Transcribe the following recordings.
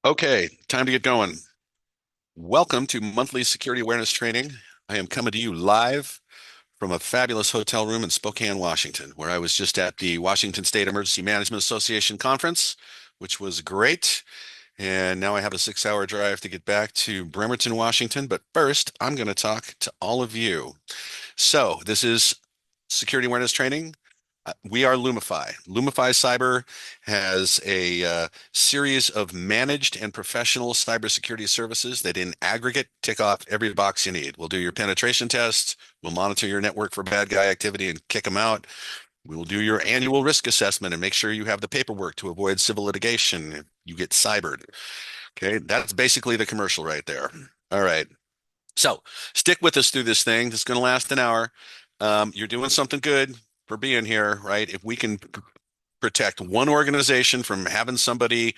Okay, time to get going. Welcome to monthly security awareness training. I am coming to you live from a fabulous hotel room in Spokane, Washington, where I was just at the Washington State Emergency Management Association conference, which was great. And now I have a 6-hour drive to get back to Bremerton, Washington. But first, I'm going to talk to all of you. So this is security awareness training. We are Lumifi. Lumifi Cyber has a series of managed and professional cybersecurity services that in aggregate tick off every box you need. We'll do your penetration tests. We'll monitor your network for bad guy activity and kick them out. We will do your annual risk assessment and make sure you have the paperwork to avoid civil litigation if you get cybered. Okay, that's basically the commercial right there. All right. So stick with us through this thing. This is going to last an hour. You're doing something good for being here, right? If we can protect one organization from having somebody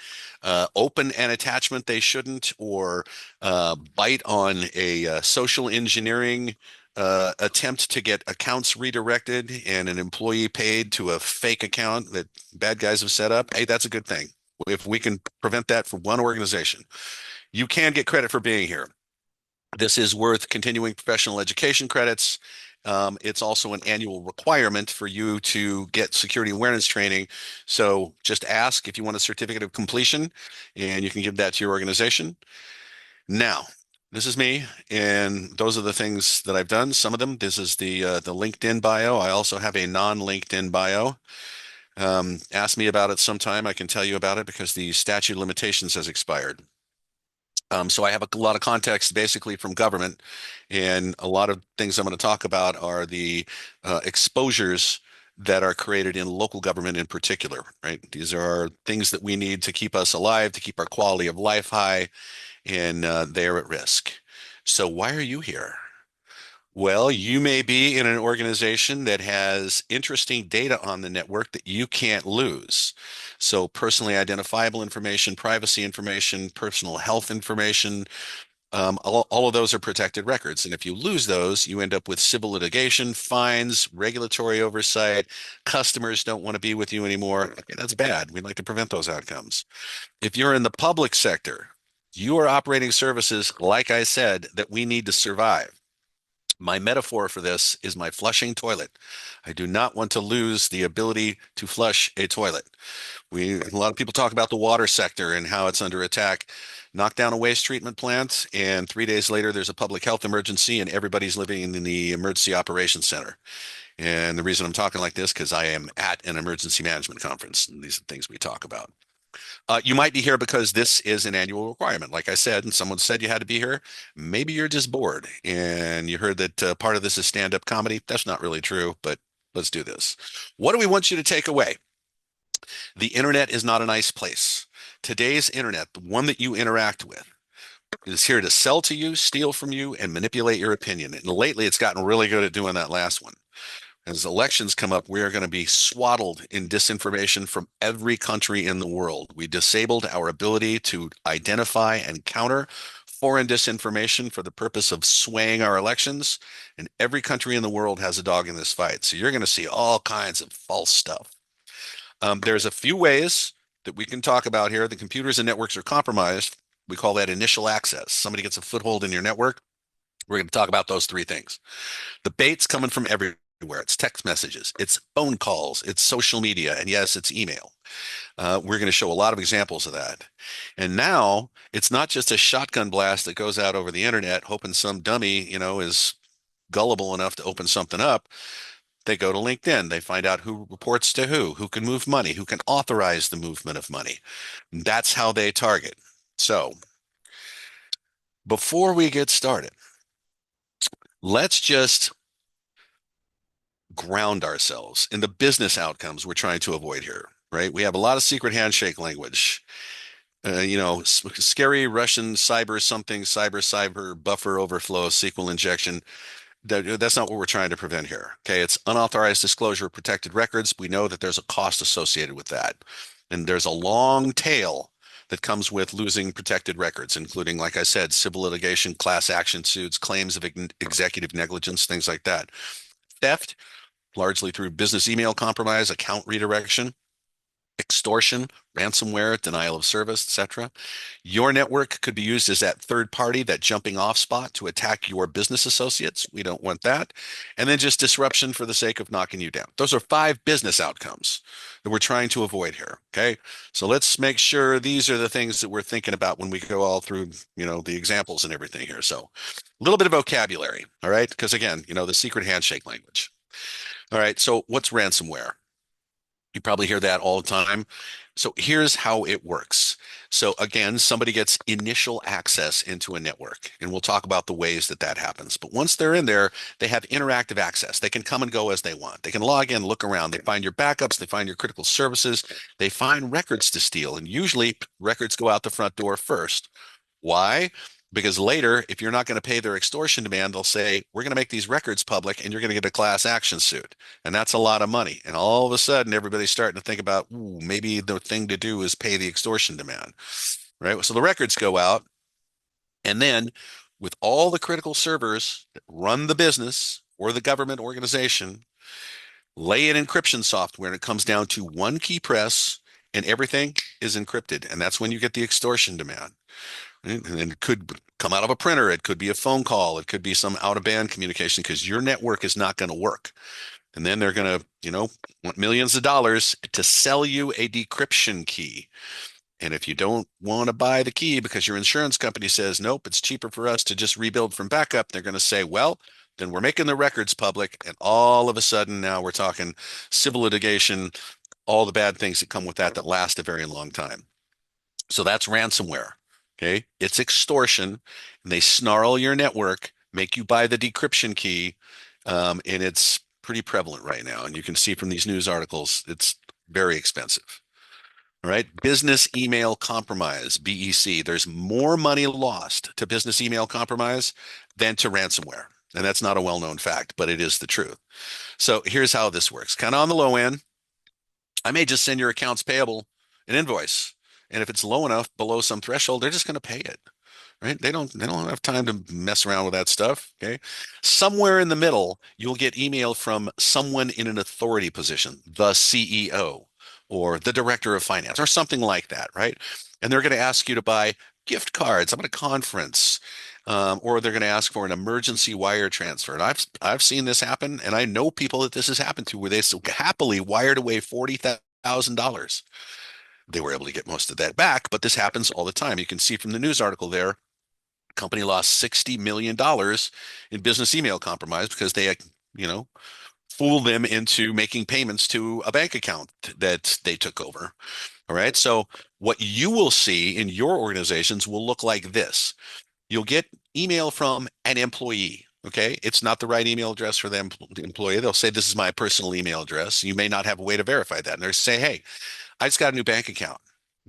open an attachment they shouldn't, or bite on a social engineering attempt to get accounts redirected and an employee paid to a fake account that bad guys have set up, hey, that's a good thing. If we can prevent that for one organization, you can get credit for being here. This is worth continuing professional education credits. It's also an annual requirement for you to get security awareness training. So just ask if you want a certificate of completion, and you can give that to your organization. Now, this is me, and those are the things that I've done. Some of them, this is the LinkedIn bio. I also have a non-LinkedIn bio. Ask me about it sometime. I can tell you about it because the statute of limitations has expired. So I have a lot of context basically from government, and a lot of things I'm going to talk about are the exposures that are created in local government in particular, right? These are things that we need to keep us alive, to keep our quality of life high, and they're at risk. So why are you here? Well, you may be in an organization that has interesting data on the network that you can't lose. So personally identifiable information, privacy information, personal health information, all of those are protected records. And if you lose those, you end up with civil litigation, fines, regulatory oversight. Customers don't want to be with you anymore. Okay, that's bad. We'd like to prevent those outcomes. If you're in the public sector, you are operating services, like I said, that we need to survive. My metaphor for this is my flushing toilet. I do not want to lose the ability to flush a toilet. A lot of people talk about the water sector and how it's under attack. Knock down a waste treatment plant, and 3 days later, there's a public health emergency, and everybody's living in the emergency operations center. And the reason I'm talking like this, because I am at an emergency management conference, and these are things we talk about. You might be here because this is an annual requirement, like I said, and someone said you had to be here. Maybe you're just bored and you heard that part of this is stand-up comedy. That's not really true, but let's do this. What do we want you to take away? The internet is not a nice place. Today's internet, the one that you interact with, is here to sell to you, steal from you, and manipulate your opinion. And lately, it's gotten really good at doing that last one. As elections come up, we are going to be swaddled in disinformation from every country in the world. We disabled our ability to identify and counter foreign disinformation for the purpose of swaying our elections. And every country in the world has a dog in this fight. So you're going to see all kinds of false stuff. There's a few ways that we can talk about here. The computers and networks are compromised. We call that initial access. Somebody gets a foothold in your network. We're going to talk about those three things. The bait's coming from everywhere. It's text messages, it's phone calls, it's social media, and yes, it's email. We're going to show a lot of examples of that. And now it's not just a shotgun blast that goes out over the internet, hoping some dummy, is gullible enough to open something up. They go to LinkedIn. They find out who reports to who can move money, who can authorize the movement of money. That's how they target. So before we get started, let's just ground ourselves in the business outcomes we're trying to avoid here, right? We have a lot of secret handshake language. Scary Russian cyber something, cyber buffer overflow, SQL injection. That's not what we're trying to prevent here. Okay, it's unauthorized disclosure of protected records. We know that there's a cost associated with that. And there's a long tail that comes with losing protected records, including, like I said, civil litigation, class action suits, claims of executive negligence, things like that. Theft, largely through business email compromise, account redirection. extortion, ransomware, denial of service, etc. Your network could be used as that third party, that jumping off spot to attack your business associates. We don't want that. And then just disruption for the sake of knocking you down. Those are 5 business outcomes that we're trying to avoid here. Okay. So let's make sure these are the things that we're thinking about when we go all through, the examples and everything here. So a little bit of vocabulary. All right. Because again, the secret handshake language. All right. So what's ransomware? You probably hear that all the time. So here's how it works. So again, somebody gets initial access into a network, and we'll talk about the ways that that happens. But once they're in there, they have interactive access. They can come and go as they want. They can log in, look around. They find your backups. They find your critical services. They find records to steal. And usually records go out the front door first. Why? Because later, if you're not going to pay their extortion demand, they'll say, we're going to make these records public and you're going to get a class action suit. And that's a lot of money. And all of a sudden, everybody's starting to think about, ooh, maybe the thing to do is pay the extortion demand, right? So the records go out. And then with all the critical servers that run the business or the government organization, lay in encryption software, and it comes down to one key press and everything is encrypted. And that's when you get the extortion demand. Right? And it could come out of a printer. It could be a phone call. It could be some out of band communication because your network is not going to work. And then they're going to, want millions of dollars to sell you a decryption key. And if you don't want to buy the key because your insurance company says, nope, it's cheaper for us to just rebuild from backup, they're going to say, well, then we're making the records public. And all of a sudden now we're talking civil litigation, all the bad things that come with that last a very long time. So that's ransomware. Okay. It's extortion. And they snarl your network, make you buy the decryption key. And it's pretty prevalent right now. And you can see from these news articles, it's very expensive. All right. Business email compromise, BEC. There's more money lost to business email compromise than to ransomware. And that's not a well-known fact, but it is the truth. So here's how this works. Kind of on the low end, I may just send your accounts payable an invoice. And if it's low enough below some threshold, they're just going to pay it. Right? They don't have time to mess around with that stuff. Okay. Somewhere in the middle, you'll get email from someone in an authority position, the CEO or the director of finance or something like that, right? And they're going to ask you to buy gift cards. I'm at a conference. Or they're going to ask for an emergency wire transfer. And I've seen this happen, and I know people that this has happened to where they so happily wired away $40,000. They were able to get most of that back, but this happens all the time. You can see from the news article there, company lost $60 million in business email compromise because they, fooled them into making payments to a bank account that they took over. All right. So what you will see in your organizations will look like this. You'll get email from an employee. Okay. It's not the right email address for the employee. They'll say, this is my personal email address. You may not have a way to verify that. And they say, hey, I just got a new bank account.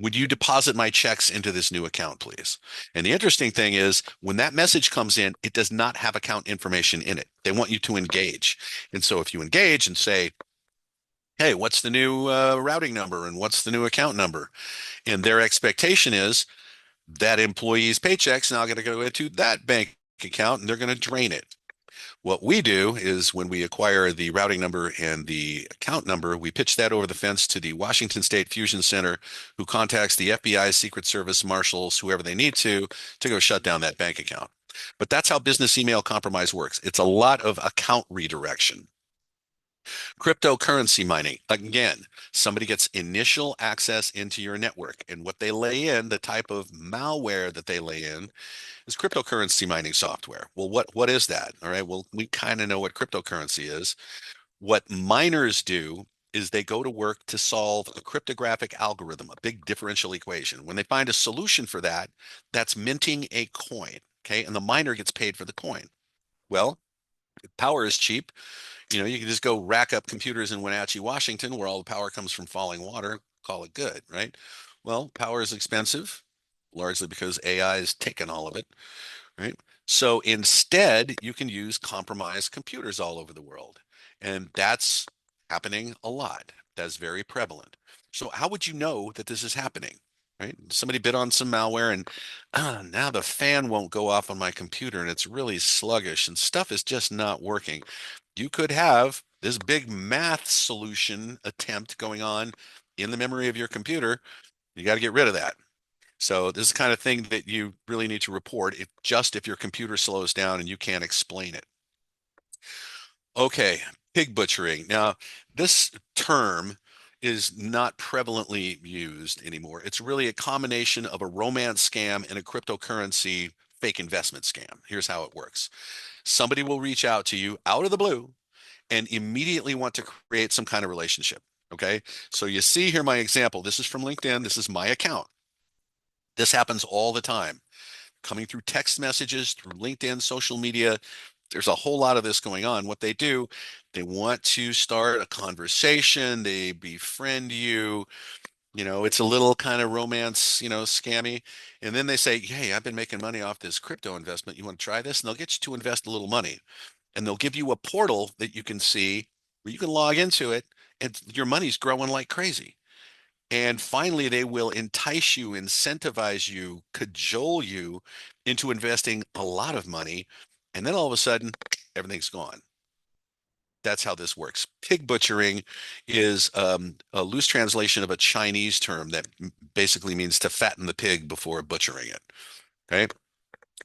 Would you deposit my checks into this new account, please? And the interesting thing is when that message comes in, it does not have account information in it. They want you to engage. And so if you engage and say, hey, what's the new routing number and what's the new account number? And their expectation is that employee's paycheck's now going to go into that bank account and they're going to drain it. What we do is when we acquire the routing number and the account number, we pitch that over the fence to the Washington State Fusion Center, who contacts the FBI, Secret Service, marshals, whoever they need to go shut down that bank account. But that's how business email compromise works. It's a lot of account redirection. Cryptocurrency mining. Again, somebody gets initial access into your network, and what they lay in, the type of malware that they lay in, is cryptocurrency mining software. Well, what is that? All right. Well, we kind of know what cryptocurrency is. What miners do is they go to work to solve a cryptographic algorithm, a big differential equation. When they find a solution for that, that's minting a coin. Okay. And the miner gets paid for the coin. Well, power is cheap. You can just go rack up computers in Wenatchee, Washington, where all the power comes from falling water, call it good, right? Well, power is expensive, largely because AI is taking all of it. Right? So instead, you can use compromised computers all over the world. And that's happening a lot. That's very prevalent. So how would you know that this is happening? Right? Somebody bit on some malware and now the fan won't go off on my computer and it's really sluggish and stuff is just not working. You could have this big math solution attempt going on in the memory of your computer, you got to get rid of that. So this is the kind of thing that you really need to report if your computer slows down and you can't explain it. Okay, pig butchering. Now, this term is not prevalently used anymore. It's really a combination of a romance scam and a cryptocurrency fake investment scam. Here's how it works. Somebody will reach out to you out of the blue and immediately want to create some kind of relationship. Okay. So you see here my example. This is from LinkedIn. This is my account. This happens all the time, coming through text messages, through LinkedIn, social media. There's a whole lot of this going on. What they do, they want to start a conversation, they befriend you. It's a little kind of romance, scammy. And then they say, hey, I've been making money off this crypto investment. You want to try this? And they'll get you to invest a little money. And they'll give you a portal that you can see where you can log into it and your money's growing like crazy. And finally, they will entice you, incentivize you, cajole you into investing a lot of money. And then all of a sudden, everything's gone. That's how this works. Pig butchering is a loose translation of a Chinese term that basically means to fatten the pig before butchering it. Okay.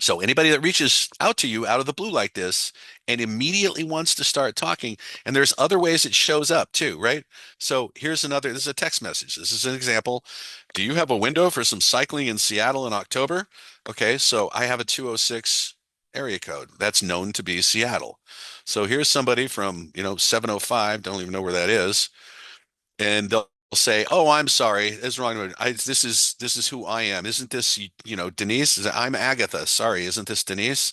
So anybody that reaches out to you out of the blue like this and immediately wants to start talking, and there's other ways it shows up too, right? So this is a text message. This is an example. Do you have a window for some cycling in Seattle in October? Okay, so I have a 206 area code. That's known to be Seattle. So here's somebody from, 705, don't even know where that is, and they'll say, "Oh, I'm sorry, it's wrong. This is who I am. Isn't this Denise? I'm Agatha. Sorry, isn't this Denise?"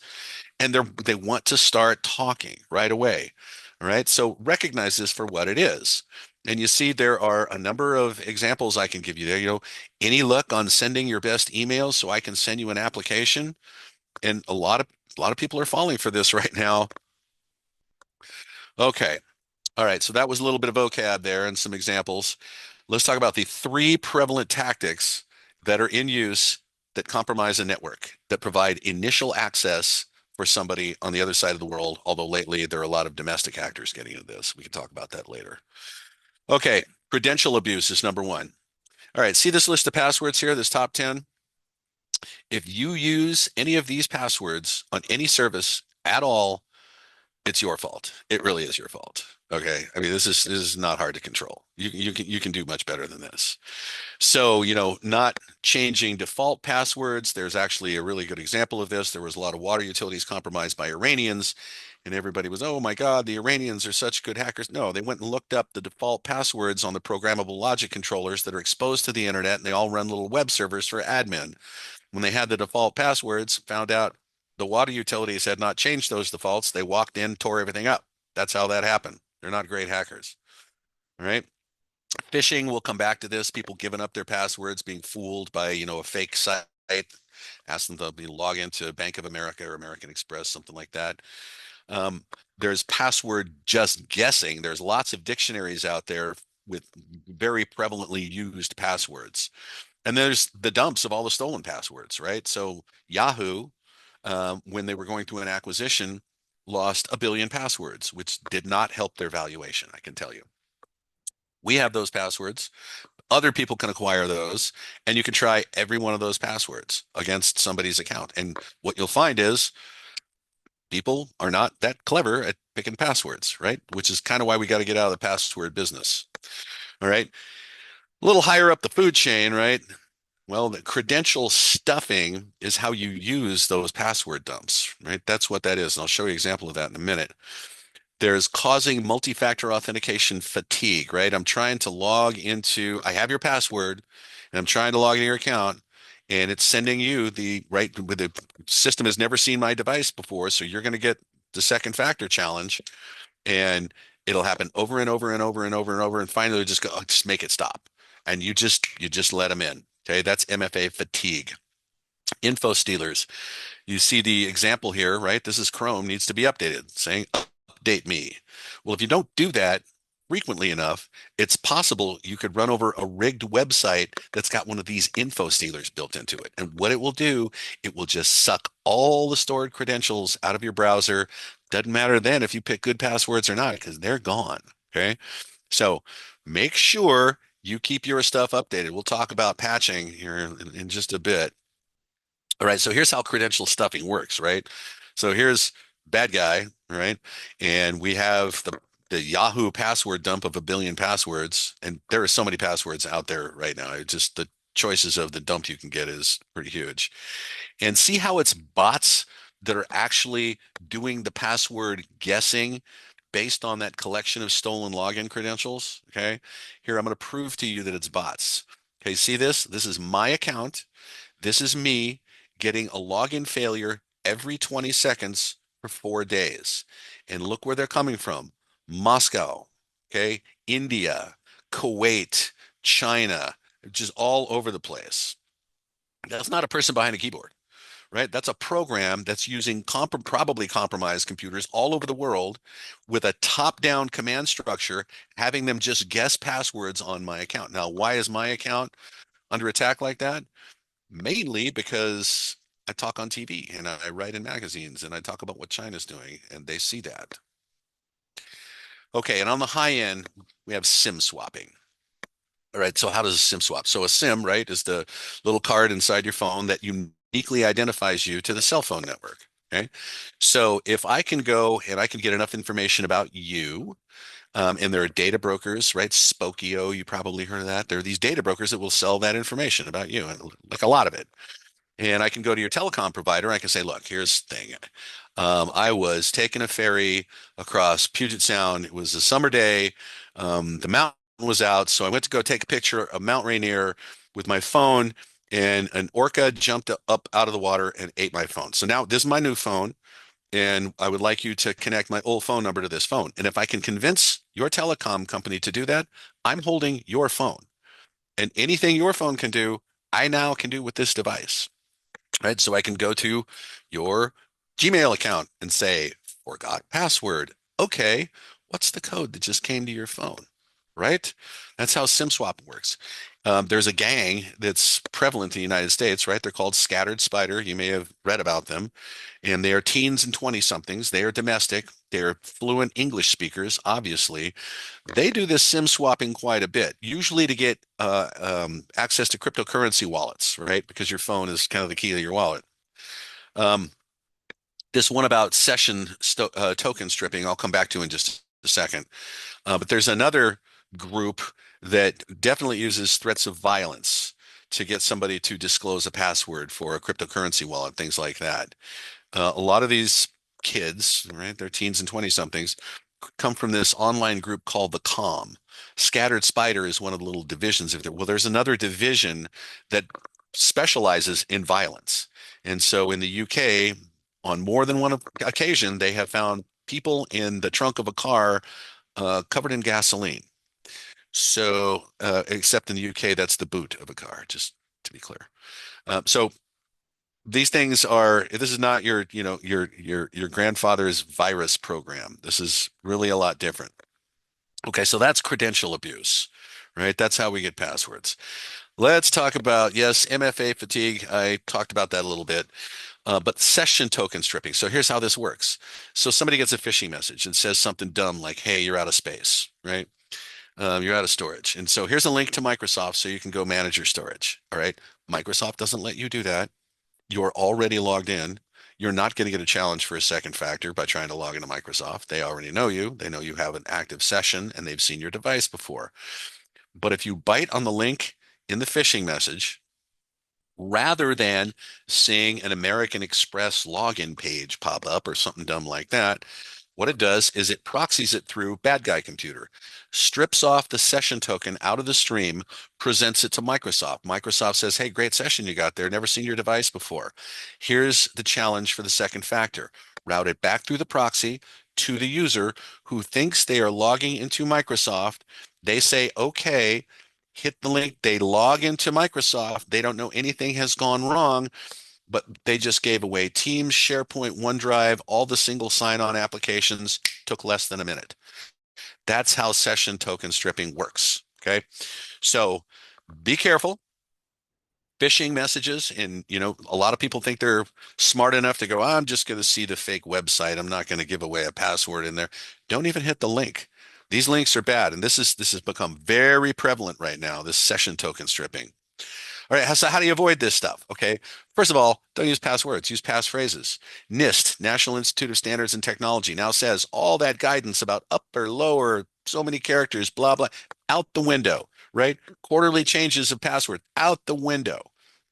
And they want to start talking right away. All right, so recognize this for what it is. And you see, there are a number of examples I can give you there. Any luck on sending your best emails so I can send you an application? And a lot of people are falling for this right now. Okay. All right, so that was a little bit of vocab there and some examples. Let's talk about the three prevalent tactics that are in use that compromise a network, that provide initial access for somebody on the other side of the world. Although lately there are a lot of domestic actors getting into this. We can talk about that later. Okay, credential abuse is number one. All right, see this list of passwords here, this top 10? If you use any of these passwords on any service at all, it's your fault. It really is your fault. Okay. I mean, this is not hard to control. You can do much better than this. So, not changing default passwords. There's actually a really good example of this. There was a lot of water utilities compromised by Iranians, and everybody was, oh my God, the Iranians are such good hackers. No, they went and looked up the default passwords on the programmable logic controllers that are exposed to the internet, and they all run little web servers for admin. When they had the default passwords, found out the water utilities had not changed those defaults. They walked in, tore everything up. That's how that happened. They're not great hackers. All right. Phishing, we'll come back to this. People giving up their passwords, being fooled by, a fake site. Ask them to log into Bank of America or American Express, something like that. There's password just guessing. There's lots of dictionaries out there with very prevalently used passwords. And there's the dumps of all the stolen passwords, right? So Yahoo, when they were going through an acquisition, lost 1 billion passwords, which did not help their valuation, I can tell you. We have those passwords. Other people can acquire those, and you can try every one of those passwords against somebody's account. And what you'll find is people are not that clever at picking passwords, right? Which is kind of why we got to get out of the password business. All right. A little higher up the food chain, right? Well, the credential stuffing is how you use those password dumps, right? That's what that is. And I'll show you an example of that in a minute. There's causing multi-factor authentication fatigue, right? I have your password and I'm trying to log into your account and it's sending you the system has never seen my device before. So you're going to get the second factor challenge and it'll happen over and over and over and over and over. And finally just go, oh, just make it stop. And you just let them in. Okay. That's MFA fatigue. Info stealers. You see the example here, right? This is Chrome needs to be updated, saying update me. Well, if you don't do that frequently enough, it's possible you could run over a rigged website that's got one of these info stealers built into it. And what it will do, it will just suck all the stored credentials out of your browser. Doesn't matter then if you pick good passwords or not, because they're gone. Okay. So make sure You keep your stuff updated. We'll talk about patching here in just a bit. All right, so here's how credential stuffing works, right? So here's bad guy, right? And we have the Yahoo password dump of 1 billion passwords, and there are so many passwords out there right now. It just the choices of the dump you can get is pretty huge. And see how it's bots that are actually doing the password guessing based on that collection of stolen login credentials. Okay. Here, I'm going to prove to you that it's bots. Okay. See this? This is my account. This is me getting a login failure every 20 seconds for 4 days. And look where they're coming from. Moscow. Okay. India, Kuwait, China, just all over the place. That's not a person behind a keyboard, right? That's a program that's using probably compromised computers all over the world with a top-down command structure, having them just guess passwords on my account. Now, why is my account under attack like that? Mainly because I talk on TV and I write in magazines and I talk about what China's doing, and they see that. Okay, and on the high end, we have SIM swapping. All right, so how does a SIM swap? So a SIM, right, is the little card inside your phone that uniquely identifies you to the cell phone network. Okay. So if I can go and I can get enough information about you, and there are data brokers, right? Spokio, you probably heard of that. There are these data brokers that will sell that information about you, and like a lot of it. And I can go to your telecom provider. I can say, look, here's the thing. I was taking a ferry across Puget Sound. It was a summer day. The mountain was out, so I went to go take a picture of Mount Rainier with my phone, and an orca jumped up out of the water and ate my phone. So now this is my new phone, and I would like you to connect my old phone number to this phone. And if I can convince your telecom company to do that, I'm holding your phone. And anything your phone can do, I now can do with this device, right? So I can go to your Gmail account and say, forgot password. Okay, what's the code that just came to your phone, right? That's how SIM swap works. There's a gang that's prevalent in the United States, right? They're called Scattered Spider. You may have read about them. And they are teens and 20 somethings. They are domestic. They're fluent English speakers, obviously. They do this SIM swapping quite a bit, usually to get access to cryptocurrency wallets, right? Because your phone is kind of the key to your wallet. Um, this one about session token stripping, I'll come back to in just a second. But there's another group that definitely uses threats of violence to get somebody to disclose a password for a cryptocurrency wallet, things like that. A lot of these kids, right, they're teens and 20 somethings, come from this online group called the Com. Scattered Spider is one of the little divisions of it. Well, there's another division that specializes in violence. And so in the UK, on more than one occasion, they have found people in the trunk of a car covered in gasoline. So, except in the UK, that's the boot of a car, just to be clear. So these things are, this is not your, your grandfather's virus program. This is really a lot different. Okay, so that's credential abuse, right? That's how we get passwords. Let's talk about, yes, MFA fatigue. I talked about that a little bit, but session token stripping. So here's how this works. So somebody gets a phishing message and says something dumb like, hey, you're out of space, right? You're out of storage. And so here's a link to Microsoft so you can go manage your storage. All right. Microsoft doesn't let you do that. You're already logged in. You're not going to get a challenge for a second factor by trying to log into Microsoft. They already know you. They know you have an active session and they've seen your device before. But if you bite on the link in the phishing message, rather than seeing an American Express login page pop up or something dumb like that, what it does is it proxies it through bad guy computer, strips off the session token out of the stream, presents it to Microsoft. Microsoft says, hey, great session you got there. Never seen your device before. Here's the challenge for the second factor. Route it back through the proxy to the user who thinks they are logging into Microsoft. They say, okay, hit the link. They log into Microsoft. They don't know anything has gone wrong, but they just gave away Teams, SharePoint, OneDrive, all the single sign-on applications. Took less than a minute. That's how session token stripping works. Okay. So be careful. Phishing messages, and a lot of people think they're smart enough to go, I'm just going to see the fake website. I'm not going to give away a password in there. Don't even hit the link. These links are bad, and this has become very prevalent right now, this session token stripping. All right, so how do you avoid this stuff? Okay, first of all, don't use passwords, use passphrases. NIST, National Institute of Standards and Technology, now says all that guidance about up or lower, so many characters, blah, blah, out the window, right? Quarterly changes of password out the window,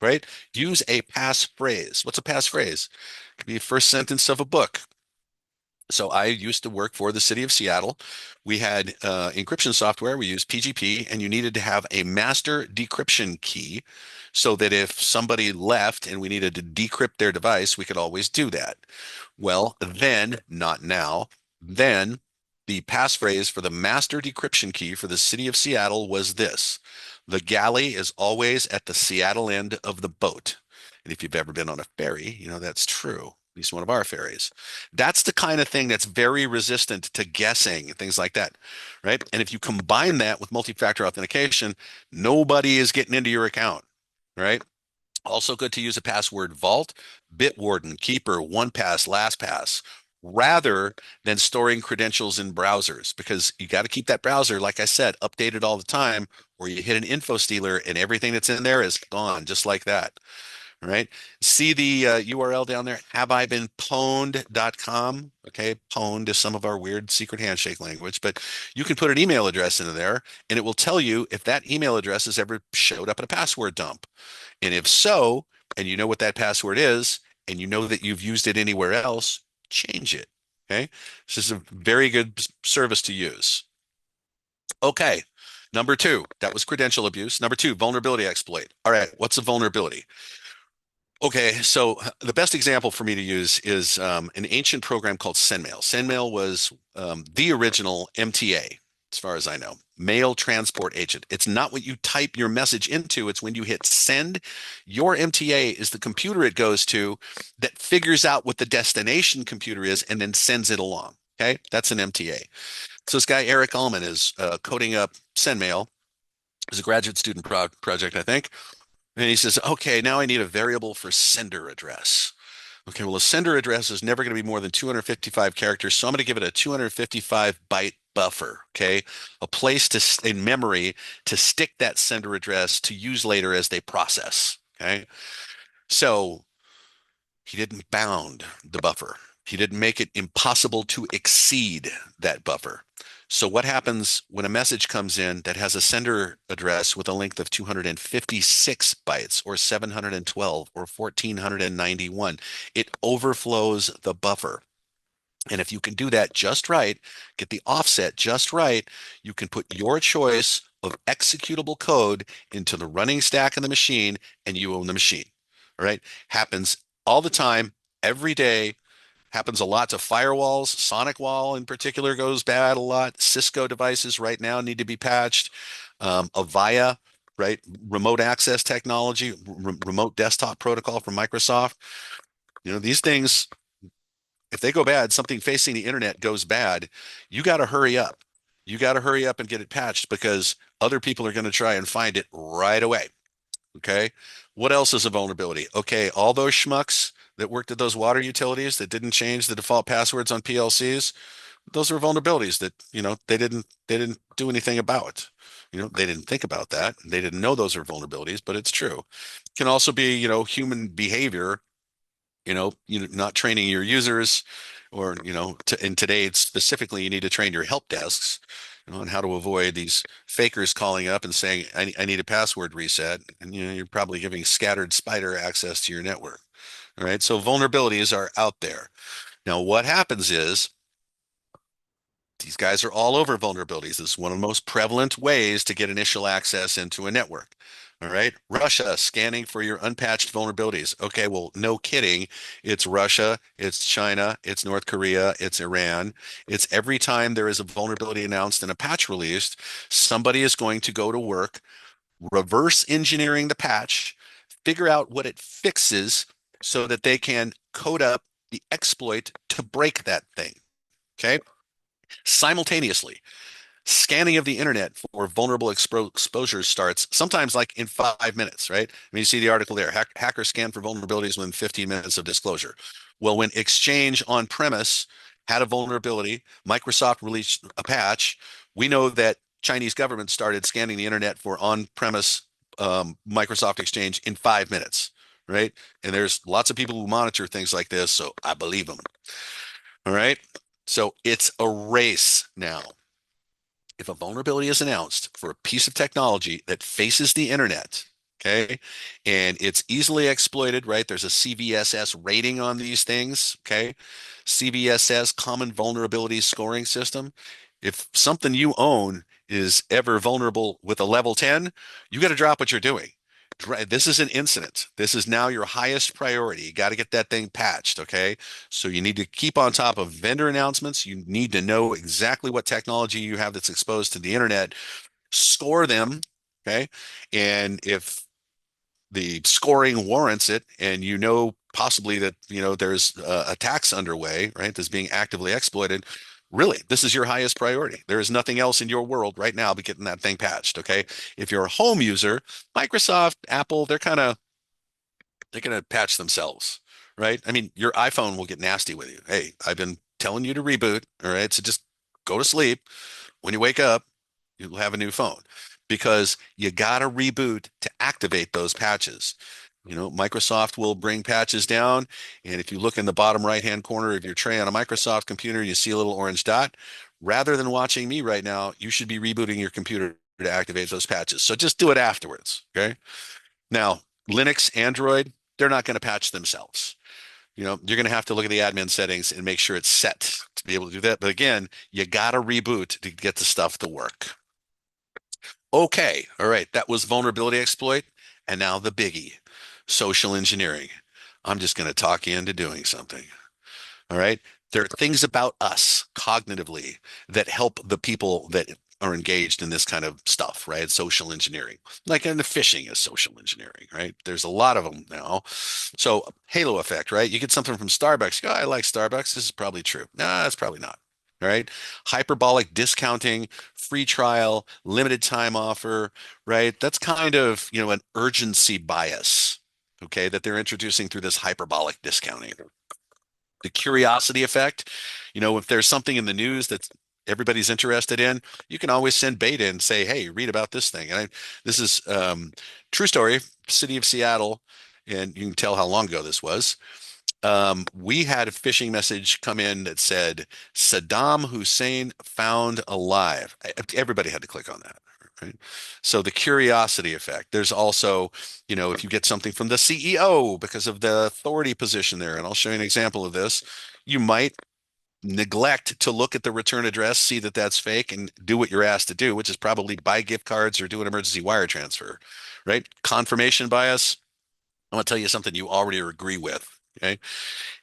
right? Use a passphrase. What's a passphrase? It could be the first sentence of a book. So I used to work for the city of Seattle. We had encryption software. We used PGP, and you needed to have a master decryption key so that if somebody left and we needed to decrypt their device, we could always do that. Well, then, not now, then the passphrase for the master decryption key for the city of Seattle was this: the galley is always at the Seattle end of the boat. And if you've ever been on a ferry, you know that's true. At least one of our ferries. That's the kind of thing that's very resistant to guessing and things like that, right? And if you combine that with multi-factor authentication, nobody is getting into your account, right? Also good to use a password vault, Bitwarden, Keeper, OnePass, LastPass, rather than storing credentials in browsers, because you got to keep that browser, like I said, updated all the time, or you hit an info stealer and everything that's in there is gone, just like that. Right. See the URL down there, have I been pwned.com. Okay. Pwned is some of our weird secret handshake language, but you can put an email address into there and it will tell you if that email address has ever showed up in a password dump. And if so, and you know what that password is, and you know that you've used it anywhere else, change it. Okay. This is a very good service to use. Okay. Number two, that was credential abuse. Number two, vulnerability exploit. All right. What's a vulnerability? Okay, so the best example for me to use is an ancient program called SendMail. SendMail was the original MTA, as far as I know, mail transport agent. It's not what you type your message into, it's when you hit send. Your MTA is the computer it goes to that figures out what the destination computer is and then sends it along. Okay, that's an MTA. So this guy, Eric Allman, is coding up SendMail. It's a graduate student project, I think. And he says, okay, now I need a variable for sender address. Okay, well, a sender address is never going to be more than 255 characters, so I'm going to give it a 255 byte buffer, okay? A place to in memory to stick that sender address to use later as they process, okay? So he didn't bound the buffer. He didn't make it impossible to exceed that buffer. So what happens when a message comes in that has a sender address with a length of 256 bytes or 712 or 1491? It overflows the buffer. And if you can do that just right, get the offset just right, you can put your choice of executable code into the running stack of the machine and you own the machine. All right. Happens all the time, every day. Happens a lot to firewalls. SonicWall in particular goes bad a lot. Cisco devices right now need to be patched. Avaya, right? Remote access technology, remote desktop protocol from Microsoft. You know, these things, if they go bad, something facing the internet goes bad, you got to hurry up. You got to hurry up and get it patched because other people are going to try and find it right away. Okay. What else is a vulnerability? Okay. All those schmucks that worked at those water utilities that didn't change the default passwords on PLCs, those are vulnerabilities that, you know, they didn't do anything about. You know, they didn't think about that. They didn't know those are vulnerabilities, but it's true. It can also be, you know, human behavior, you know, not training your users or, you know, and today it's specifically you need to train your help desks, you know, on how to avoid these fakers calling up and saying, I need a password reset. And, you know, you're probably giving scattered spider access to your network. All right. So vulnerabilities are out there. Now, what happens is these guys are all over vulnerabilities. This is one of the most prevalent ways to get initial access into a network. All right. Russia scanning for your unpatched vulnerabilities. Okay. Well, no kidding. It's Russia, it's China, it's North Korea, it's Iran. It's every time there is a vulnerability announced and a patch released, somebody is going to go to work reverse engineering the patch, figure out what it fixes so that they can code up the exploit to break that thing. Okay. Simultaneously, scanning of the internet for vulnerable exposures starts sometimes like in 5 minutes, right? I mean, you see the article there, hackers scan for vulnerabilities within 15 minutes of disclosure. Well, when Exchange on premise had a vulnerability, Microsoft released a patch. We know that Chinese government started scanning the internet for on-premise Microsoft Exchange in 5 minutes, right? And there's lots of people who monitor things like this, so I believe them. All right. So it's a race now. If a vulnerability is announced for a piece of technology that faces the internet, okay, and it's easily exploited, right? There's a CVSS rating on these things, okay? CVSS, Common Vulnerability Scoring System. If something you own is ever vulnerable with a level 10, you got to drop what you're doing. This is an incident. This is now your highest priority. You got to get that thing patched, okay? So you need to keep on top of vendor announcements. You need to know exactly what technology you have that's exposed to the internet, score them, okay? And if the scoring warrants it, and you know possibly that there's attacks underway, right? That's being actively exploited. Really, this is your highest priority. There is nothing else in your world right now but getting that thing patched, okay? If you're a home user, Microsoft, Apple, they're going to patch themselves, right? I mean, your iPhone will get nasty with you. Hey, I've been telling you to reboot, all right? So just go to sleep. When you wake up, you'll have a new phone because you got to reboot to activate those patches. Microsoft will bring patches down. And if you look in the bottom right-hand corner of your tray on a Microsoft computer, you see a little orange dot. Rather than watching me right now, you should be rebooting your computer to activate those patches. So just do it afterwards, okay? Now, Linux, Android, they're not going to patch themselves. You're going to have to look at the admin settings and make sure it's set to be able to do that. But again, you got to reboot to get the stuff to work. Okay, all right, that was vulnerability exploit. And now the biggie, social engineering. I'm just going to talk you into doing something. All right. There are things about us cognitively that help the people that are engaged in this kind of stuff, right? Social engineering. Like in the phishing is social engineering, right? There's a lot of them now. So halo effect, right? You get something from Starbucks. You go, I like Starbucks. This is probably true. Nah, that's probably not. All right. Hyperbolic discounting, free trial, limited time offer, right? That's kind of, an urgency bias, okay, that they're introducing through this hyperbolic discounting. The curiosity effect. If there's something in the news that everybody's interested in, you can always send beta and say, "Hey, read about this thing." And this is true story, city of Seattle, and you can tell how long ago this was. We had a phishing message come in that said Saddam Hussein found alive. Everybody had to click on that. Right. So the curiosity effect. There's also, if you get something from the CEO because of the authority position there, and I'll show you an example of this, you might neglect to look at the return address, see that that's fake, and do what you're asked to do, which is probably buy gift cards or do an emergency wire transfer, right? Confirmation bias. I'm going to tell you something you already agree with. Okay.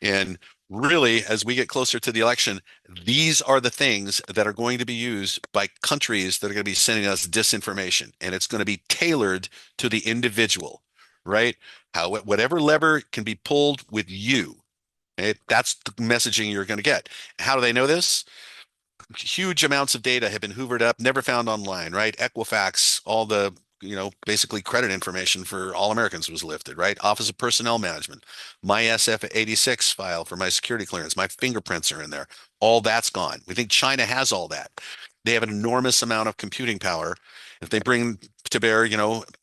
And really, as we get closer to the election, these are the things that are going to be used by countries that are going to be sending us disinformation. And it's going to be tailored to the individual, right? Whatever lever can be pulled with you, okay? That's the messaging you're going to get. How do they know this? Huge amounts of data have been hoovered up, never found online, right? Equifax, all the basically credit information for all Americans was lifted, right? Office of Personnel Management, my SF-86 file for my security clearance, my fingerprints are in there. All that's gone. We think China has all that. They have an enormous amount of computing power. If they bring to bear,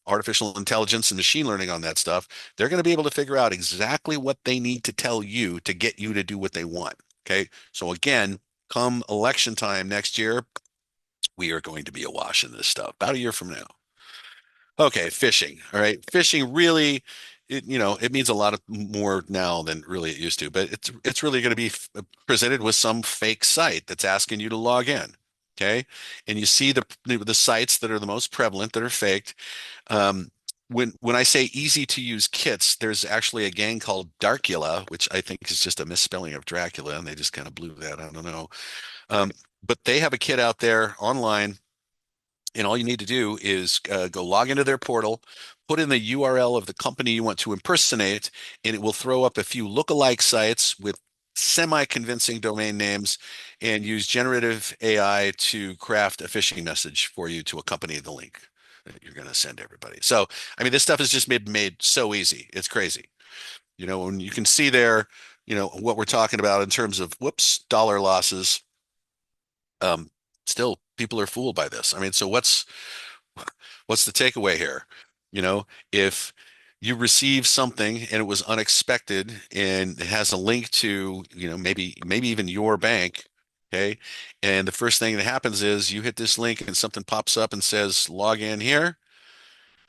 artificial intelligence and machine learning on that stuff, they're going to be able to figure out exactly what they need to tell you to get you to do what they want. Okay. So again, come election time next year, we are going to be awash in this stuff about a year from now. Okay, phishing. All right. Phishing really, it means a lot of more now than really it used to, but it's really going to be presented with some fake site that's asking you to log in. Okay. And you see the sites that are the most prevalent that are faked. Um, when I say easy to use kits, there's actually a gang called Darkula, which I think is just a misspelling of Dracula, and they just kind of blew that. I don't know. Um, but they have a kit out there online, and all you need to do is go log into their portal, put in the URL of the company you want to impersonate, and it will throw up a few lookalike sites with semi-convincing domain names and use generative AI to craft a phishing message for you to accompany the link that you're going to send everybody. So, I mean, this stuff is just made so easy. It's crazy. When you can see there, what we're talking about in terms of, whoops, dollar losses. Um, Still people are fooled by this. I mean, so what's the takeaway here? You know, if you receive something and it was unexpected and it has a link to, maybe even your bank, okay? And the first thing that happens is you hit this link and something pops up and says log in here.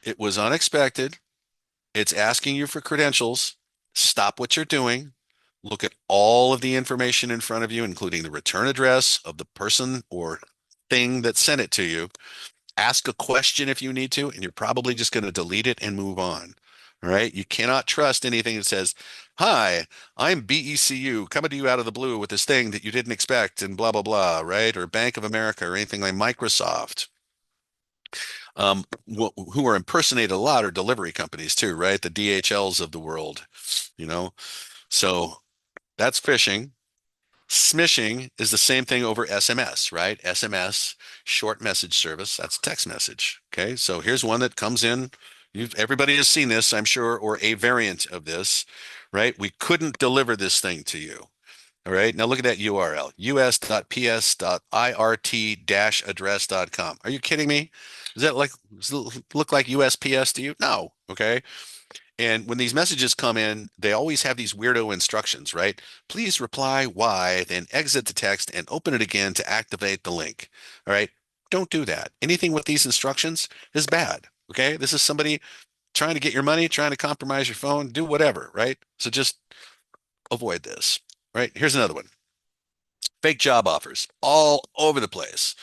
It was unexpected. It's asking you for credentials. Stop what you're doing. Look at all of the information in front of you, including the return address of the person or thing that sent it to you. Ask a question if you need to, and you're probably just going to delete it and move on. All right. You cannot trust anything that says, "Hi, I'm BECU coming to you out of the blue with this thing that you didn't expect," and blah, blah, blah, right? Or Bank of America or anything like Microsoft, who are impersonated a lot are delivery companies too, right? The DHLs of the world, you know? So that's phishing. Smishing is the same thing over SMS, right? SMS, short message service, that's text message. Okay, so here's one that comes in. Everybody has seen this, I'm sure, or a variant of this, right? We couldn't deliver this thing to you. All right, now look at that URL, us.ps.irt-address.com. Are you kidding me? Does it look like USPS to you? No. Okay. And when these messages come in, they always have these weirdo instructions, right? Please reply Y, then exit the text and open it again to activate the link. All right. Don't do that. Anything with these instructions is bad. Okay. This is somebody trying to get your money, trying to compromise your phone, do whatever, right? So just avoid this, right? Here's another one. Fake job offers all over the place.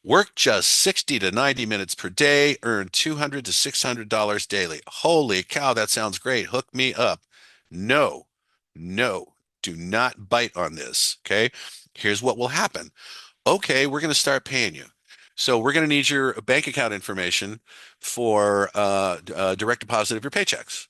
Work just 60 to 90 minutes per day, earn $200 to $600 daily. Holy cow, that sounds great. Hook me up. No, no, do not bite on this. Okay. Here's what will happen. Okay, we're going to start paying you. So we're going to need your bank account information for direct deposit of your paychecks.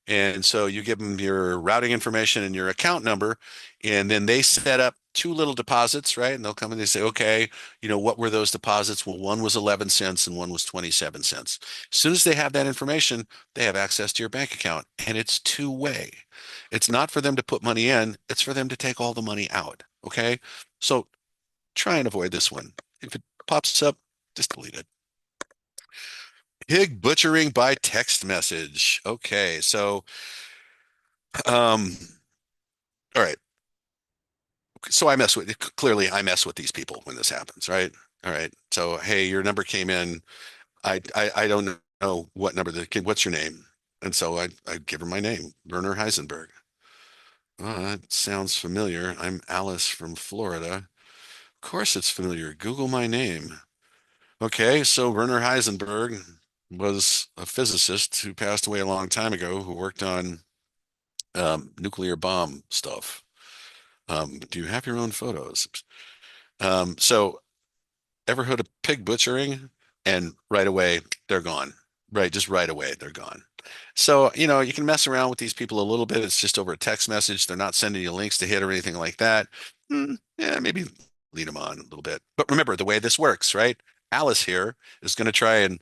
And so you give them your routing information and your account number, and then they set up two little deposits, right? And they'll come and they say, okay, what were those deposits? Well, one was 11 cents and one was 27 cents. As soon as they have that information, they have access to your bank account, and it's two-way. It's not for them to put money in, it's for them to take all the money out. Okay. So try and avoid this one. If it pops up, just delete it. Pig butchering by text message. Okay. So, um, all right. So clearly I mess with these people when this happens, right? All right. So, hey, your number came in. I don't know what number the kid, what's your name? And so I give her my name, Werner Heisenberg. Oh, that sounds familiar. I'm Alice from Florida. Of course it's familiar. Google my name. Okay, so Werner Heisenberg was a physicist who passed away a long time ago who worked on nuclear bomb stuff. Do you have your own photos? So ever heard of pig butchering? And right away, they're gone. Right, just right away, they're gone. So, you can mess around with these people a little bit. It's just over a text message. They're not sending you links to hit or anything like that. Yeah, maybe lead them on a little bit. But remember the way this works, right? Alice here is going to try and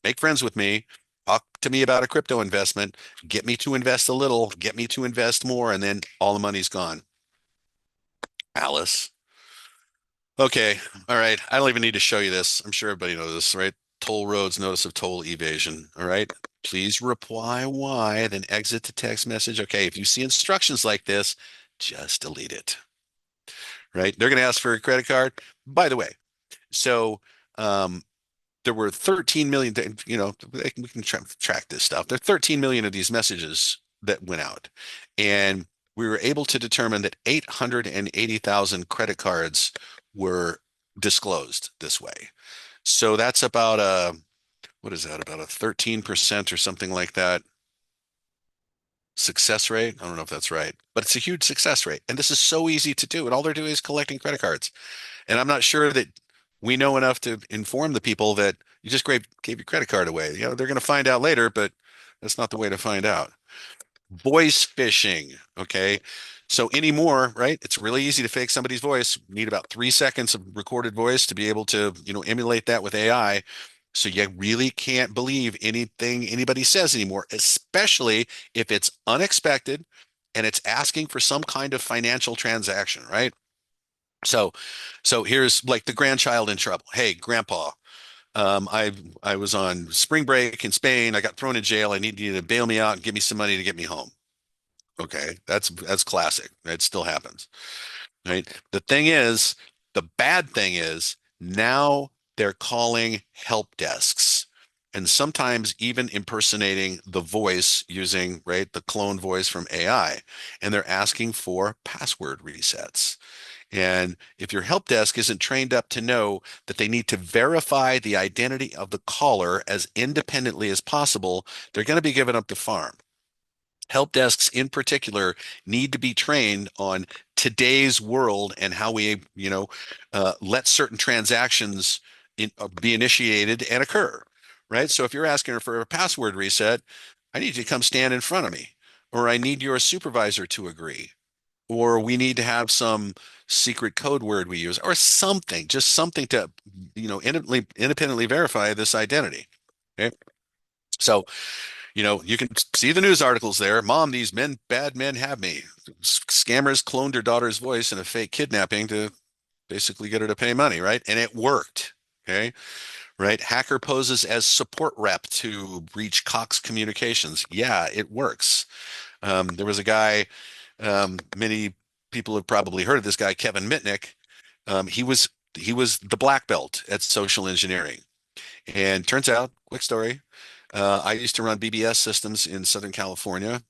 make friends with me, talk to me about a crypto investment, get me to invest a little, get me to invest more, and then all the money's gone. Alice. Okay. All right. I don't even need to show you this. I'm sure everybody knows this, right? Toll roads notice of toll evasion. All right. Please reply Y, then exit the text message. Okay. If you see instructions like this, just delete it. Right. They're going to ask for a credit card. By the way, so um, there were 13 million, we can track this stuff. There are 13 million of these messages that went out. And we were able to determine that 880,000 credit cards were disclosed this way. So that's about what is that? About a 13% or something like that success rate. I don't know if that's right, but it's a huge success rate. And this is so easy to do. And all they're doing is collecting credit cards. And I'm not sure that we know enough to inform the people that you just gave your credit card away. They're going to find out later, but that's not the way to find out. Voice phishing. Okay. So anymore, right? It's really easy to fake somebody's voice. You need about 3 seconds of recorded voice to be able to, emulate that with AI. So you really can't believe anything anybody says anymore, especially if it's unexpected and it's asking for some kind of financial transaction, right? So, so here's like the grandchild in trouble. Hey, grandpa, I was on spring break in Spain. I got thrown in jail. I need you to bail me out and give me some money to get me home. Okay, that's classic. It still happens, right? The thing is, the bad thing is now they're calling help desks and sometimes even impersonating the voice using, right, the clone voice from AI, and they're asking for password resets. And if your help desk isn't trained up to know that they need to verify the identity of the caller as independently as possible, they're going to be given up to farm. Help desks in particular need to be trained on today's world and how we, let certain transactions be initiated and occur, right? So if you're asking for a password reset, I need you to come stand in front of me, or I need your supervisor to agree, or we need to have some secret code word we use, or something, just something to, independently verify this identity. Okay. So, you can see the news articles there. Mom, these bad men have me. Scammers cloned her daughter's voice in a fake kidnapping to basically get her to pay money, right? And it worked. Okay. Right. Hacker poses as support rep to breach Cox Communications. Yeah, it works. There was a guy, many people have probably heard of this guy, Kevin Mitnick. He was the black belt at social engineering. And turns out, quick story, I used to run BBS systems in Southern California,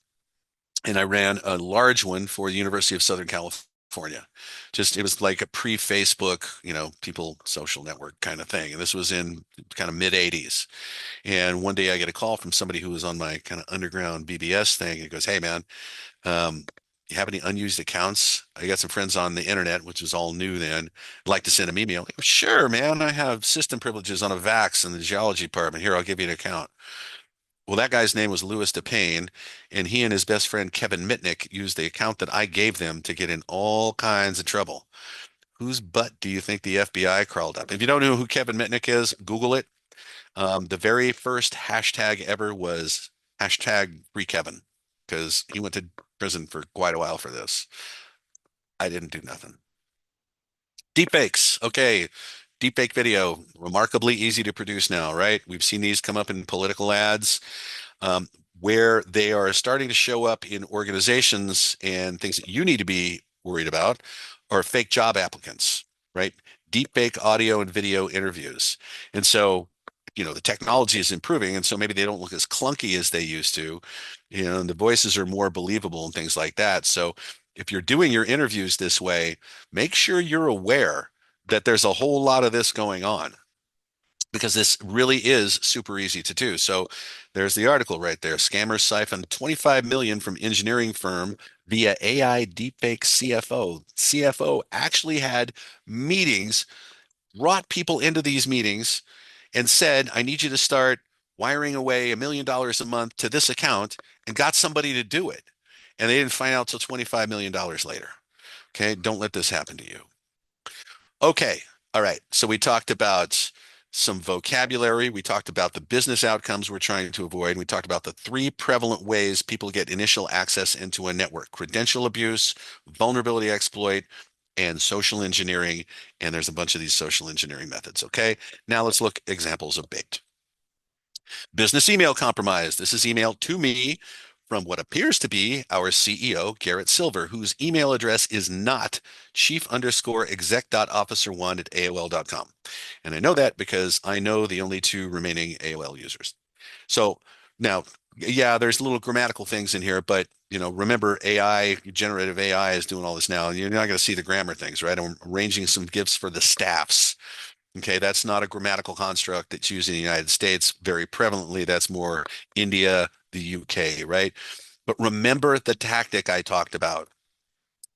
and I ran a large one for the University of Southern California. Just it was like a pre-Facebook, people social network kind of thing. And this was in kind of mid 80s. And one day I get a call from somebody who was on my kind of underground BBS thing. He goes, "Hey man, you have any unused accounts? I got some friends on the internet, which was all new then. I'd like to send them email." Like, "Sure, man. I have system privileges on a VAX in the geology department. Here, I'll give you an account." Well, that guy's name was Louis DePayne, and he and his best friend Kevin Mitnick used the account that I gave them to get in all kinds of trouble. Whose butt do you think the FBI crawled up? If you don't know who Kevin Mitnick is, Google it. The very first hashtag ever was hashtag free Kevin because he went to prison for quite a while for this. I didn't do nothing. Deepfakes. Okay. Deepfake video, remarkably easy to produce now, right? We've seen these come up in political ads, um, where they are starting to show up in organizations, and things that you need to be worried about are fake job applicants, right? Deepfake audio and video interviews. And so, the technology is improving, and so maybe they don't look as clunky as they used to, and the voices are more believable and things like that. So if you're doing your interviews this way, make sure you're aware that there's a whole lot of this going on, because this really is super easy to do. So there's the article right there. Scammers siphoned 25 million from engineering firm via AI deepfake CFO. CFO actually had meetings, brought people into these meetings and said, "I need you to start wiring away $1 million a month to this account," and got somebody to do it. And they didn't find out till $25 million later. Okay. Don't let this happen to you. Okay. All right. So we talked about some vocabulary. We talked about the business outcomes we're trying to avoid. We talked about the three prevalent ways people get initial access into a network: credential abuse, vulnerability exploit, and social engineering. And there's a bunch of these social engineering methods. Okay. Now let's look at examples of baked. Business email compromise. This is email to me from what appears to be our CEO, Garrett Silver, whose email address is not chief_exec.officer1 at AOL.com. And I know that because I know the only two remaining AOL users. So now, yeah, there's little grammatical things in here, but remember AI, generative AI is doing all this now, and you're not going to see the grammar things, right? I'm arranging some gifts for the staffs. Okay, that's not a grammatical construct that's used in the United States very prevalently. That's more India, the UK, right? But remember the tactic I talked about.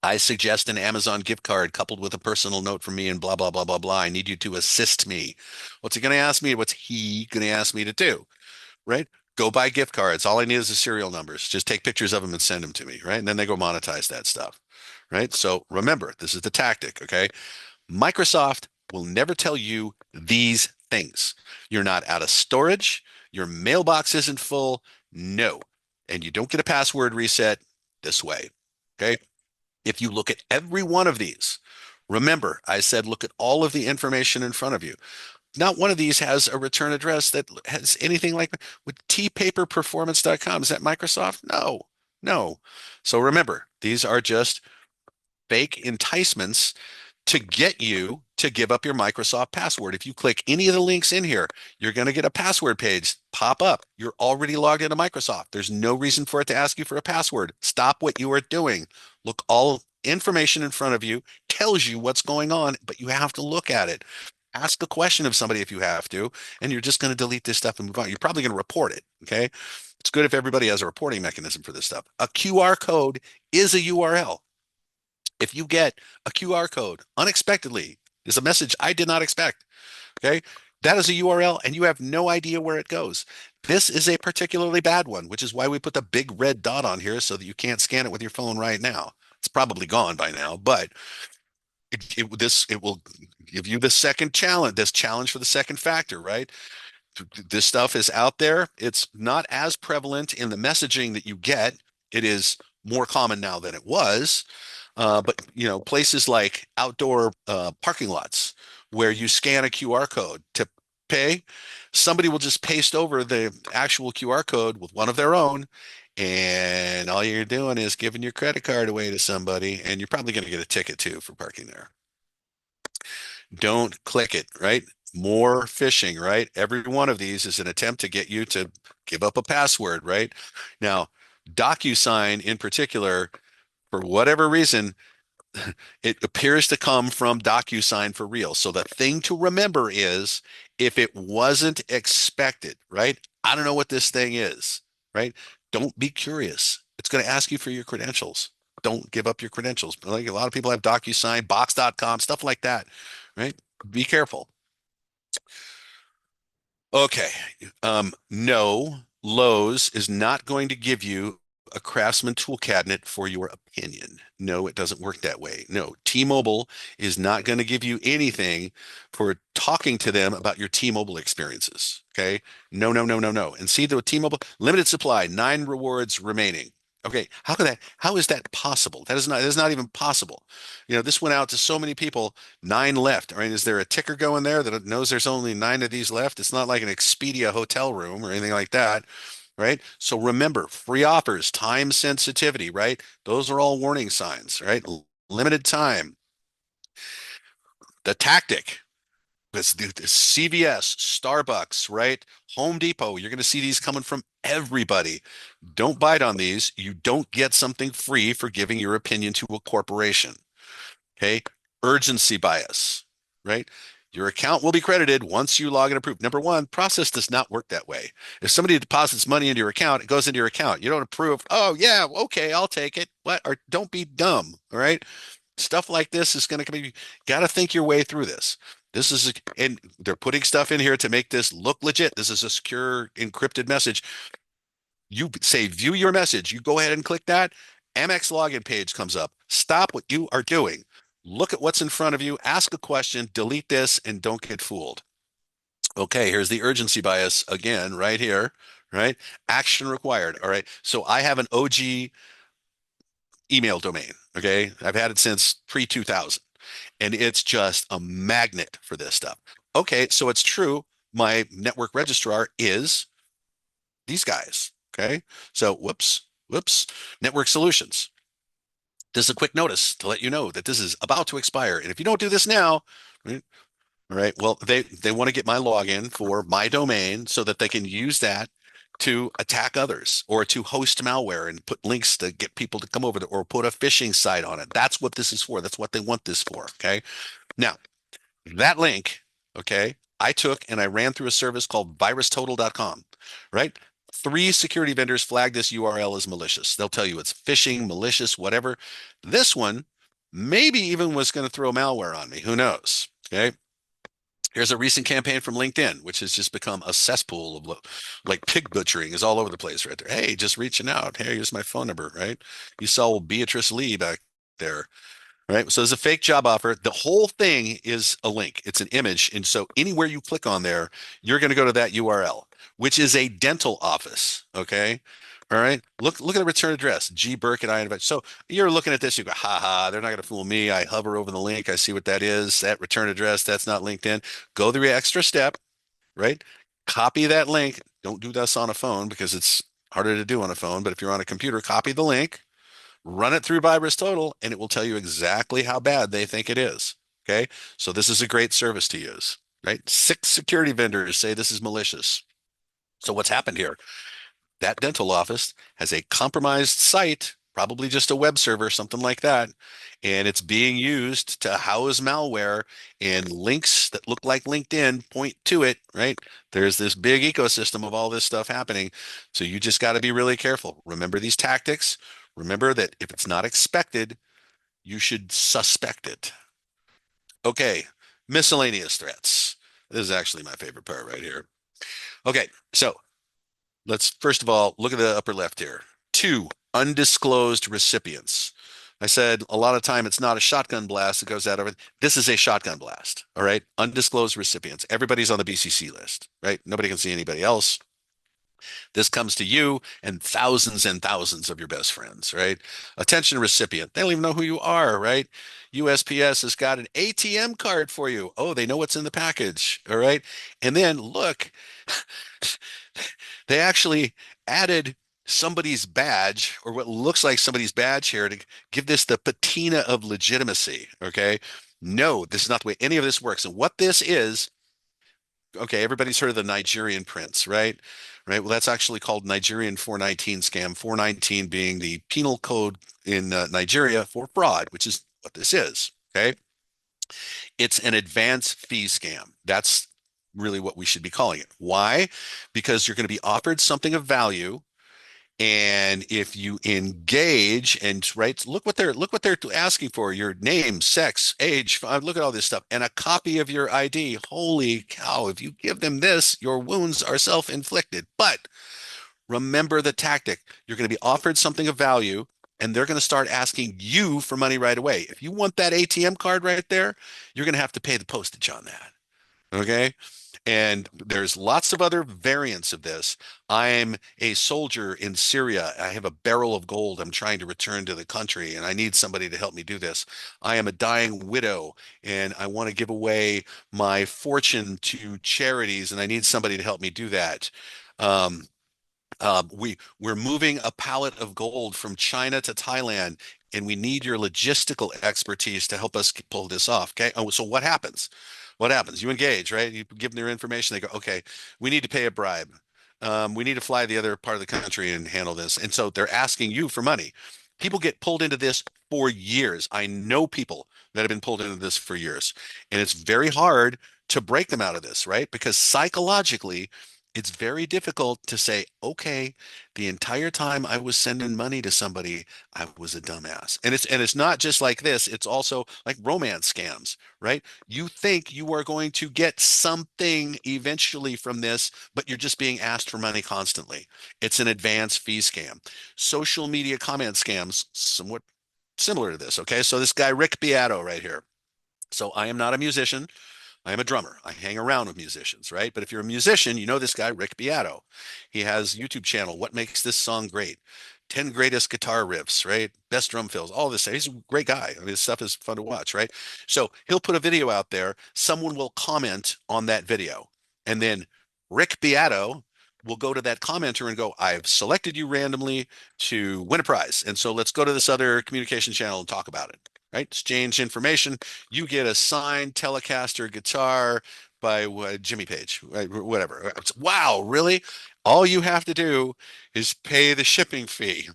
I suggest an Amazon gift card coupled with a personal note from me and blah, blah, blah, blah, blah. I need you to assist me. What's he going to ask me? What's he going to ask me to do? Right? Go buy gift cards. All I need is the serial numbers. Just take pictures of them and send them to me, right? And then they go monetize that stuff, right? So remember, this is the tactic, okay? Microsoft will never tell you these things. You're not out of storage. Your mailbox isn't full. No. And you don't get a password reset this way. Okay. If you look at every one of these, Remember, I said look at all of the information in front of you. Not one of these has a return address that has anything like with tpaperperformance.com. Is that Microsoft? No, no. So remember, these are just fake enticements to get you to give up your Microsoft password. If you click any of the links in here, you're going to get a password page pop up. You're already logged into Microsoft. There's no reason for it to ask you for a password. Stop what you are doing. Look, all information in front of you tells you what's going on, but you have to look at it. Ask a question of somebody if you have to, and you're just going to delete this stuff and move on. You're probably going to report it. Okay. It's good if everybody has a reporting mechanism for this stuff. A QR code is a URL. If you get a QR code unexpectedly, is a message I did not expect. Okay. That is a URL and you have no idea where it goes. This is a particularly bad one, which is why we put the big red dot on here so that you can't scan it with your phone right now. It's probably gone by now, but it will give you the second challenge, this challenge for the second factor, right? This stuff is out there. It's not as prevalent in the messaging that you get. It is more common now than it was. But places like outdoor parking lots where you scan a QR code to pay, somebody will just paste over the actual QR code with one of their own, and all you're doing is giving your credit card away to somebody, and you're probably going to get a ticket too for parking there. Don't click it, right? More phishing, right? Every one of these is an attempt to get you to give up a password, right? Now, DocuSign in particular, for whatever reason, it appears to come from DocuSign for real. So the thing to remember is if it wasn't expected, right? I don't know what this thing is, right? Don't be curious. It's going to ask you for your credentials. Don't give up your credentials. Like a lot of people have DocuSign, Box.com, stuff like that, right? Be careful. Okay. No, Lowe's is not going to give you a Craftsman tool cabinet for your opinion. No, it doesn't work that way. No, T-Mobile is not going to give you anything for talking to them about your T-Mobile experiences. Okay. No, no, no, no, no. And see the T-Mobile limited supply, 9 rewards remaining. Okay. How is that possible? That is not even possible. This went out to so many people. 9 left. I mean, is there a ticker going there that knows there's only 9 of these left? It's not like an Expedia hotel room or anything like that, right? So remember, free offers, time sensitivity, right? Those are all warning signs, right? Limited time. The tactic. This CVS, Starbucks, right? Home Depot. You're going to see these coming from everybody. Don't bite on these. You don't get something free for giving your opinion to a corporation. Okay. Urgency bias, right? Your account will be credited once you log and approve. Number one, process does not work that way. If somebody deposits money into your account, it goes into your account. You don't approve. Oh, yeah, okay, I'll take it. What? Or don't be dumb. All right. Stuff like this is going to be, got to think your way through this. And they're putting stuff in here to make this look legit. This is a secure encrypted message. You say view your message. You go ahead and click that. Amex login page comes up. Stop what you are doing. Look at what's in front of you. Ask a question. Delete this and don't get fooled. Okay, here's the urgency bias again, right here, right? Action required. All right. So I have an OG email domain. Okay. I've had it since pre 2000 and it's just a magnet for this stuff. Okay. So it's true. My network registrar is these guys. Okay. So whoops, network solutions. This is a quick notice to let you know that this is about to expire. And if you don't do this now, right, all right, well, they want to get my login for my domain so that they can use that to attack others or to host malware and put links to get people to come over to, or put a phishing site on it. That's what this is for. That's what they want this for. Okay. Now, that link, okay, I took and I ran through a service called virustotal.com, right? 3 security vendors flagged this URL as malicious. They'll tell you it's phishing, malicious, whatever. This one maybe even was going to throw malware on me. Who knows? Okay. Here's a recent campaign from LinkedIn, which has just become a cesspool of like pig butchering is all over the place right there. Hey, just reaching out. Hey, here's my phone number, right? You saw Beatrice Lee back there. Right. So there's a fake job offer. The whole thing is a link. It's an image. And so anywhere you click on there, you're going to go to that URL, which is a dental office. Okay. All right. Look at the return address. G Burke and I invite. So you're looking at this, you go, ha ha, they're not going to fool me. I hover over the link. I see what that is. That return address, that's not LinkedIn. Go the extra step, right? Copy that link. Don't do this on a phone because it's harder to do on a phone. But if you're on a computer, copy the link, run it through Virus Total, and it will tell you exactly how bad they think it is. Okay. So this is a great service to use, right? 6 security vendors say this is malicious. So what's happened here? That dental office has a compromised site, probably just a web server, something like that, and it's being used to house malware, and links that look like LinkedIn point to it, right? There's this big ecosystem of all this stuff happening. So you just got to be really careful. Remember these tactics. Remember that if it's not expected, you should suspect it. Okay, miscellaneous threats. This is actually my favorite part right here. Okay, so let's first of all look at the upper left here. Two, undisclosed recipients. I said a lot of time it's not a shotgun blast that goes out of it. This is a shotgun blast. All right. Undisclosed recipients. Everybody's on the BCC list, right? Nobody can see anybody else. This comes to you and thousands of your best friends, right? Attention recipient. They don't even know who you are, right? USPS has got an ATM card for you. Oh, they know what's in the package. All right. And then look, they actually added somebody's badge or what looks like somebody's badge here to give this the patina of legitimacy. Okay. No, this is not the way any of this works. And what this is, okay, everybody's heard of the Nigerian prince, right? Right. Well, that's actually called Nigerian 419 scam, 419 being the penal code in Nigeria for fraud, which is what this is. Okay. It's an advance fee scam. That's really what we should be calling it. Why? Because you're going to be offered something of value. And if you engage and right, look what they're asking for: your name, sex, age, look at all this stuff, and a copy of your ID. Holy cow! If you give them this, your wounds are self-inflicted. But remember the tactic: you're going to be offered something of value, and they're going to start asking you for money right away. If you want that ATM card right there, you're going to have to pay the postage on that. Okay. And there's lots of other variants of this. I'm a soldier in Syria. I have a barrel of gold I'm trying to return to the country, and I need somebody to help me do this. I am a dying widow, and I want to give away my fortune to charities, and I need somebody to help me do that. Um, we're moving a pallet of gold from China to Thailand, and we need your logistical expertise to help us pull this off. Okay. Oh, so what happens? What happens? You engage, right? You give them their information. They go, okay, we need to pay a bribe. We need to fly to the other part of the country and handle this. And so they're asking you for money. People get pulled into this for years. I know people that have been pulled into this for years, and it's very hard to break them out of this, right? Because psychologically, it's very difficult to say, okay, the entire time I was sending money to somebody, I was a dumbass. And it's not just like this, it's also like romance scams, right? You think you are going to get something eventually from this, but you're just being asked for money constantly. It's an advance fee scam. Social media comment scams, somewhat similar to this. Okay, so this guy Rick Beato right here. So I am not a musician. I am a drummer. I hang around with musicians, right? But if you're a musician, you know this guy, Rick Beato. He has a YouTube channel, What Makes This Song Great? 10 greatest guitar riffs, right? Best drum fills, all this. He's a great guy. I mean, his stuff is fun to watch, right? So he'll put a video out there. Someone will comment on that video. And then Rick Beato will go to that commenter and go, I've selected you randomly to win a prize. And so let's go to this other communication channel and talk about it, right? Exchange information. You get a signed Telecaster guitar by Jimmy Page, right? Whatever. Wow, really? All you have to do is pay the shipping fee.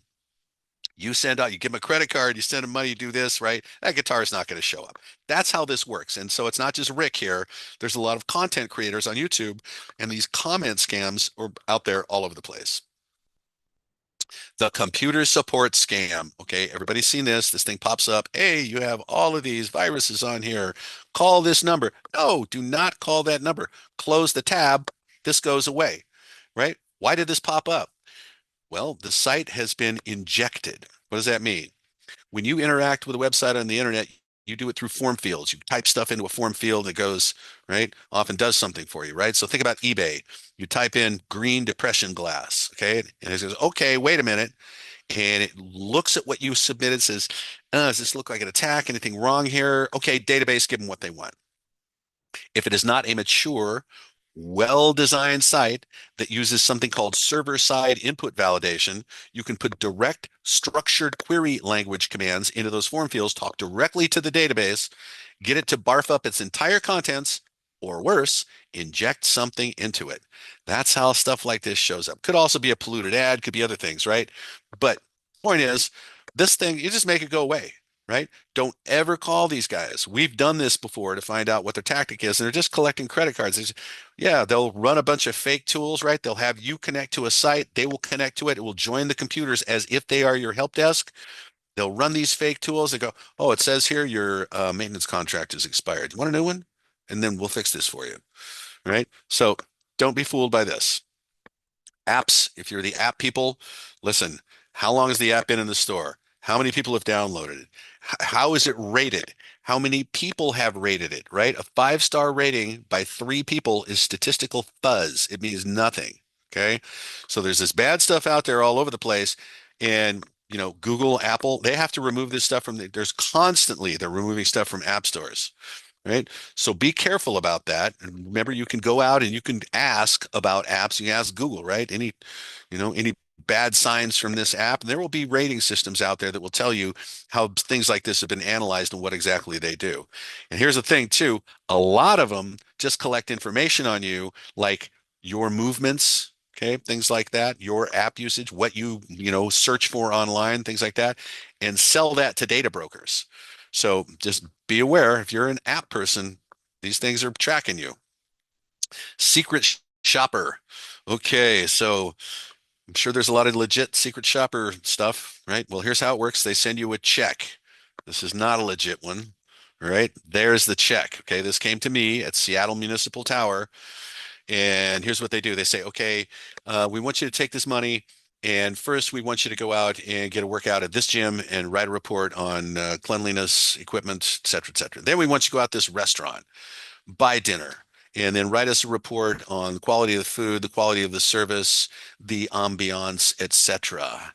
You send out, you give them a credit card, you send them money, you do this, right? That guitar is not going to show up. That's how this works. And so it's not just Rick here. There's a lot of content creators on YouTube, and these comment scams are out there all over the place. The computer support scam. Okay, everybody's seen this. This thing pops up. Hey, you have all of these viruses on here. Call this number. No, do not call that number. Close the tab. This goes away, right? Why did this pop up? Well, the site has been injected. What does that mean? When you interact with a website on the internet, You do it through form fields. You type stuff into a form field that goes, right, often does something for you, right? So think about eBay. You type in green depression glass, okay? And it says, okay, wait a minute. And it looks at what you submitted, says, does this look like an attack? Anything wrong here? Okay, database, give them what they want. If it is not a mature, well-designed site that uses something called server-side input validation, you can put direct structured query language commands into those form fields, talk directly to the database, get it to barf up its entire contents, or worse, inject something into it. That's how stuff like this shows up. Could also be a polluted ad, could be other things, right? But point is, this thing, you just make it go away, right? Don't ever call these guys. We've done this before to find out what their tactic is, and they're just collecting credit cards. Yeah, they'll run a bunch of fake tools, right? They'll have you connect to a site. They will connect to it. It will join the computers as if they are your help desk. They'll run these fake tools and go, oh, it says here your maintenance contract is expired. You want a new one? And then we'll fix this for you, right? So don't be fooled by this. Apps, if you're the app people, listen, how long has the app been in the store? How many people have downloaded it? How is it rated? How many people have rated it, right? A five-star rating by three people is statistical fuzz. It means nothing. Okay. So there's this bad stuff out there all over the place. And, Google, Apple, they have to remove this stuff there's constantly, they're removing stuff from app stores, right? So be careful about that. And remember, you can go out and you can ask about apps. You can ask Google, right? Any bad signs from this app. And there will be rating systems out there that will tell you how things like this have been analyzed and what exactly they do. And here's the thing too, a lot of them just collect information on you, like your movements, okay, things like that, your app usage, what search for online, things like that, and sell that to data brokers. So just be aware if you're an app person, these things are tracking you. Secret shopper. Okay, so I'm sure there's a lot of legit secret shopper stuff, right? Well, here's how it works. They send you a check. This is not a legit one, right? There's the check. Okay, this came to me at Seattle Municipal Tower. And here's what they do. They say, okay, we want you to take this money. And first, we want you to go out and get a workout at this gym and write a report on cleanliness, equipment, et cetera, et cetera. Then we want you to go out to this restaurant, buy dinner, and then write us a report on the quality of the food, the quality of the service, the ambiance, et cetera.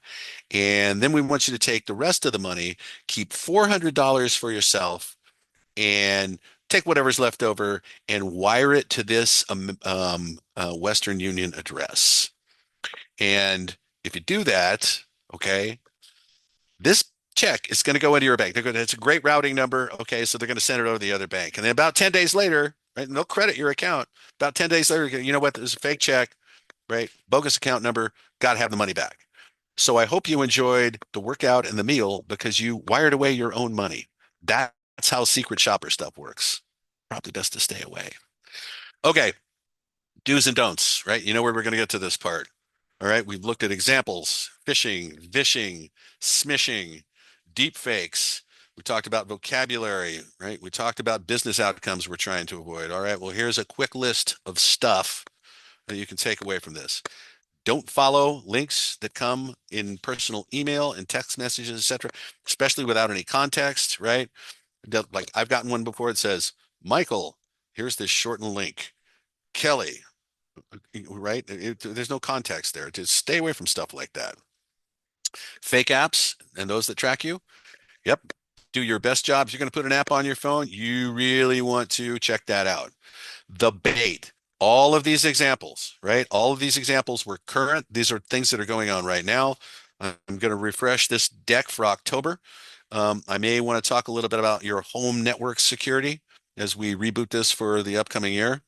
And then we want you to take the rest of the money, keep $400 for yourself, and take whatever's left over and wire it to this Western Union address. And if you do that, okay, this check is going to go into your bank. It's a great routing number. Okay, so they're going to send it over to the other bank. And then about 10 days later, right, and they'll credit your account. About 10 days later, you know what? There's a fake check, right? Bogus account number, got to have the money back. So I hope you enjoyed the workout and the meal because you wired away your own money. That's how secret shopper stuff works. Probably best to stay away. Okay, do's and don'ts, right? You know where we're going to get to this part. All right, we've looked at examples, phishing, vishing, smishing, deep fakes. We talked about vocabulary, right? We talked about business outcomes we're trying to avoid. All right, well, here's a quick list of stuff that you can take away from this. Don't follow links that come in personal email and text messages, etc., especially without any context, right? Like I've gotten one before that says, Michael, here's this shortened link. Kelly, right? There's no context there. Just stay away from stuff like that. Fake apps and those that track you. Yep. Do your best job. If you're going to put an app on your phone, you really want to check that out. The bait. All of these examples, right? All of these examples were current. These are things that are going on right now. I'm going to refresh this deck for October. I may want to talk a little bit about your home network security as we reboot this for the upcoming year.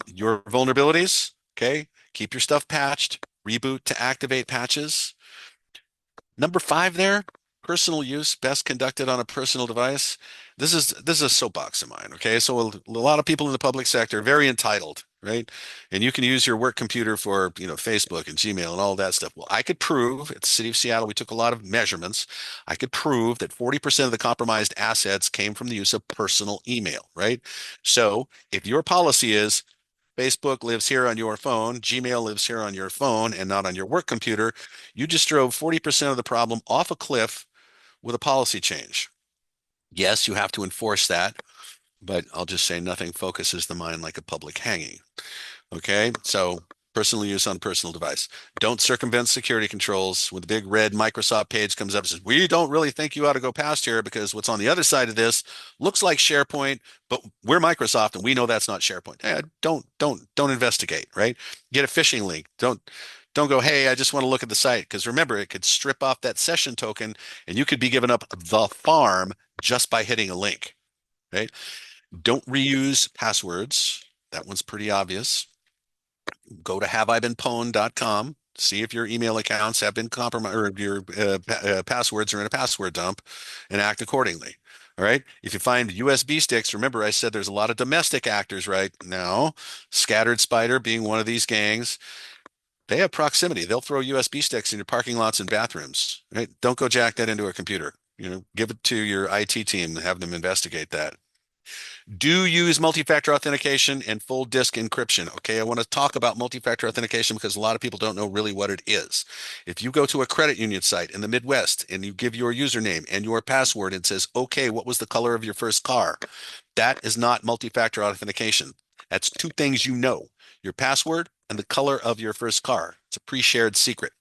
Your vulnerabilities, okay? Keep your stuff patched, reboot to activate patches. Number 5 there, personal use best conducted on a personal device. This is a soapbox of mine, okay? So a lot of people in the public sector are very entitled, right? And you can use your work computer for, Facebook and Gmail and all that stuff. Well, I could prove at the city of Seattle, we took a lot of measurements. I could prove that 40% of the compromised assets came from the use of personal email, right? So if your policy is Facebook lives here on your phone, Gmail lives here on your phone and not on your work computer, you just drove 40% of the problem off a cliff with a policy change. Yes, you have to enforce that, but I'll just say nothing focuses the mind like a public hanging. Okay, so personal use on personal device. Don't circumvent security controls. When the big red Microsoft page comes up and says, we don't really think you ought to go past here because what's on the other side of this looks like SharePoint, but we're Microsoft and we know that's not SharePoint. Don't investigate, right? Get a phishing link. Don't go, hey, I just want to look at the site. Because remember, it could strip off that session token and you could be giving up the farm just by hitting a link, right? Don't reuse passwords. That one's pretty obvious. Go to haveibeenpwned.com, see if your email accounts have been compromised or your passwords are in a password dump and act accordingly. All right. If you find USB sticks, remember I said there's a lot of domestic actors right now, Scattered Spider being one of these gangs. They have proximity. They'll throw USB sticks in your parking lots and bathrooms. Right? Don't go jack that into a computer. Give it to your IT team and have them investigate that. Do use multi-factor authentication and full disk encryption. Okay, I want to talk about multi-factor authentication because a lot of people don't know really what it is. If you go to a credit union site in the Midwest and you give your username and your password and it says, okay, what was the color of your first car? That is not multi-factor authentication. That's two things you know, your password and the color of your first car. It's a pre-shared secret.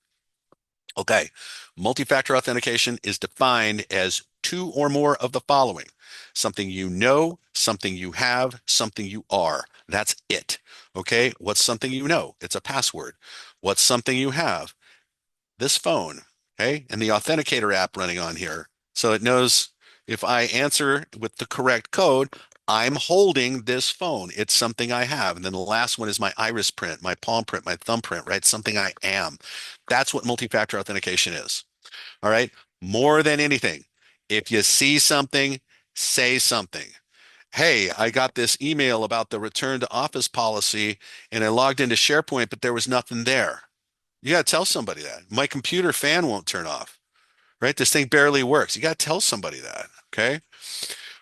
Okay, multi-factor authentication is defined as two or more of the following: something you know, something you have, something you are. That's it. Okay, what's something you know? It's a password. What's something you have? This phone. Okay, and the authenticator app running on here. So it knows if I answer with the correct code, I'm holding this phone. It's something I have. And then the last one is my iris print, my palm print, my thumbprint, right? Something I am. That's what multi-factor authentication is. All right. More than anything, if you see something, say something. Hey, I got this email about the return to office policy and I logged into SharePoint, but there was nothing there. You got to tell somebody that. My computer fan won't turn off, right? This thing barely works. You got to tell somebody that. Okay.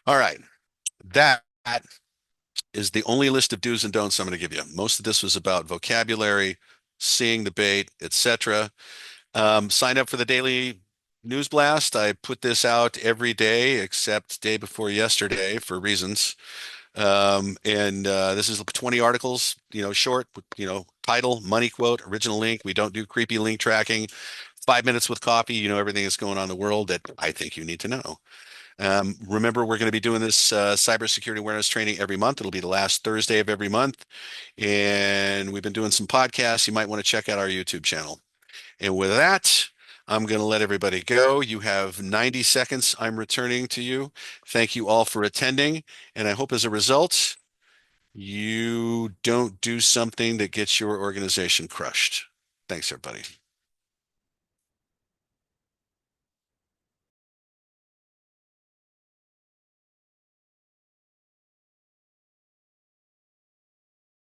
All right. That is the only list of do's and don'ts I'm going to give you. Most of this was about vocabulary, seeing the bait, etc. Sign up for the daily news blast. I put this out every day except day before yesterday for reasons. And this is 20 articles, short, title, money quote, original link. We don't do creepy link tracking. 5 minutes with coffee, everything that's going on in the world that I think you need to know. Remember, we're going to be doing this cybersecurity awareness training every month. It'll be the last Thursday of every month. And we've been doing some podcasts. You might want to check out our YouTube channel. And with that, I'm going to let everybody go. You have 90 seconds. I'm returning to you. Thank you all for attending. And I hope as a result, you don't do something that gets your organization crushed. Thanks, everybody.